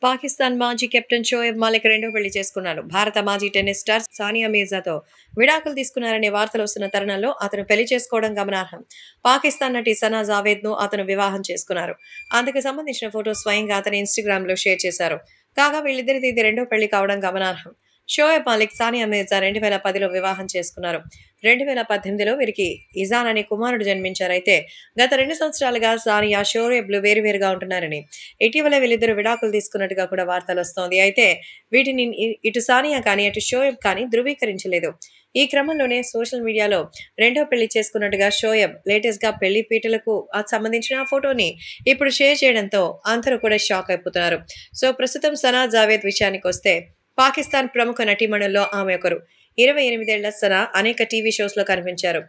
పాకిస్తాన్ మాజీ కెప్టెన్ షోయబ్ మాలిక్ రెండో పెళ్లి చేసుకున్నారు. భారత మాజీ టెన్నిస్ స్టార్ సానియా మీర్జాతో విడాకులు తీసుకున్నారనే వార్తలు వస్తున్న తరుణంలో అతను పెళ్లి చేసుకోవడం గమనార్హం. పాకిస్తాన్ నటి సనా జావేద్ ను అతను వివాహం చేసుకున్నారు. అందుకు సంబంధించిన ఫోటో స్వయంగా అతని ఇన్స్టాగ్రామ్ లో షేర్ చేశారు. కాగా వీళ్ళిద్దరిది ఇది రెండో పెళ్లి కావడం గమనార్హం. షోయబ్ మాలిక్, సానియా మీర్జా 2010లో వివాహం చేసుకున్నారు. 2018లో వీరికి ఇజాన్ అనే కుమారుడు జన్మించారు. అయితే గత 2 సంవత్సరాలుగా సానియా, షోయబ్లు వేరువేరుగా ఉంటున్నారని, ఇటీవల వీళ్ళిద్దరూ విడాకులు తీసుకున్నట్టుగా కూడా వార్తలొస్తోంది. అయితే వీటిని ఇటు సానియా కానీ, అటు షోయబ్ కానీ ధృవీకరించలేదు. ఈ క్రమంలోనే సోషల్ మీడియాలో రెండో పెళ్లి చేసుకున్నట్టుగా షోయబ్ లేటెస్ట్‌గా పెళ్లి పీటలకు సంబంధించిన ఆ ఫోటోని ఇప్పుడు షేర్ చేయడంతో అందరూ కూడా షాక్ అయిపోతున్నారు. సో, ప్రస్తుతం సనా జావేద్ విషయానికొస్తే పాకిస్తాన్ ప్రముఖ నటీమణుల్లో ఆమె ఒకరు. 28 ఏళ్ల సనా అనేక టీవీ షోస్‌లో కనిపించారు.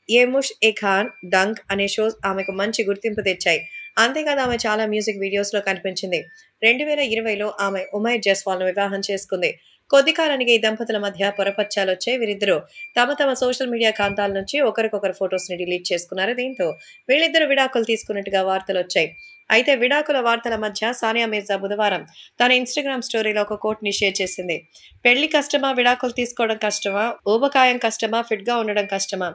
'ఏ ముష్ ఏ ఖాన్', 'డంక్' అనే షోస్ ఆమెకు మంచి గుర్తింపు తెచ్చాయి. అంతేకాదు ఆమె చాలా మ్యూజిక్ వీడియోస్‌లో కనిపించింది. 2020లో ఆమె ఉమైర్ జస్వాల్‌ను వివాహం చేసుకుంది. కొద్ది కాలానికి ఈ దంపతుల మధ్య పొరపచ్చాలొచ్చాయి. వీరిద్దరూ తమ తమ సోషల్ మీడియా ఖాతాల నుంచి ఒకరికొకరు ఫోటోస్‌ని డిలీట్ చేసుకున్నారు. దీంతో వీళ్ళిద్దరూ విడాకులు తీసుకున్నట్టుగా వార్తలొచ్చాయి. అయితే విడాకుల వార్తల మధ్య సానియా మీర్జా బుధవారం తన ఇన్‌స్టాగ్రామ్ స్టోరీలో ఒక కోట్‌ని షేర్ చేసింది. పెళ్లి కష్టమా? విడాకులు తీసుకోవడం కష్టమా? ఊబకాయం కష్టమా? ఫిట్‌గా ఉండడం కష్టమా?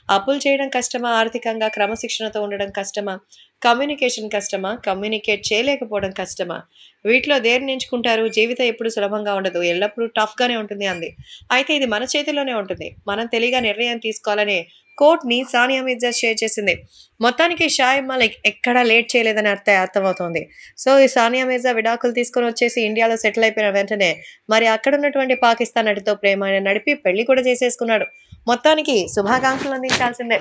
అప్పులు చేయడం కష్టమా? ఆర్థికంగా క్రమశిక్షణతో ఉండడం కష్టమా? కమ్యూనికేషన్ కష్టమా? కమ్యూనికేట్ చేయలేకపోవడం కష్టమా? వీటిలో దేన్ని ఎంచుకుంటారు? జీవితం ఎప్పుడు సులభంగా ఉండదు. ఎల్లప్పుడూ టఫ్‌గానే ఉంటుంది అంది. అయితే ఇది మన చేతుల్లోనే ఉంటుంది. మనం తెలివిగా నిర్ణయం తీసుకోవాలనే కోట్‌ని సానియా మీర్జా షేర్ చేసింది. మొత్తానికి షోయబ్ మాలిక్ ఎక్కడా లేట్ చేయలేదని అర్థమవుతోంది. సో, ఈ సానియా మీర్జా విడాకులు తీసుకొని వచ్చేసి ఇండియాలో సెటిల్ అయిపోయిన వెంటనే మరి అక్కడున్నటువంటి పాకిస్తాన్ నటితో ప్రేమ నడిపి పెళ్లి కూడా చేసేసుకున్నాడు. మొత్తానికి శుభాకాంక్షలు అందించాల్సిందే.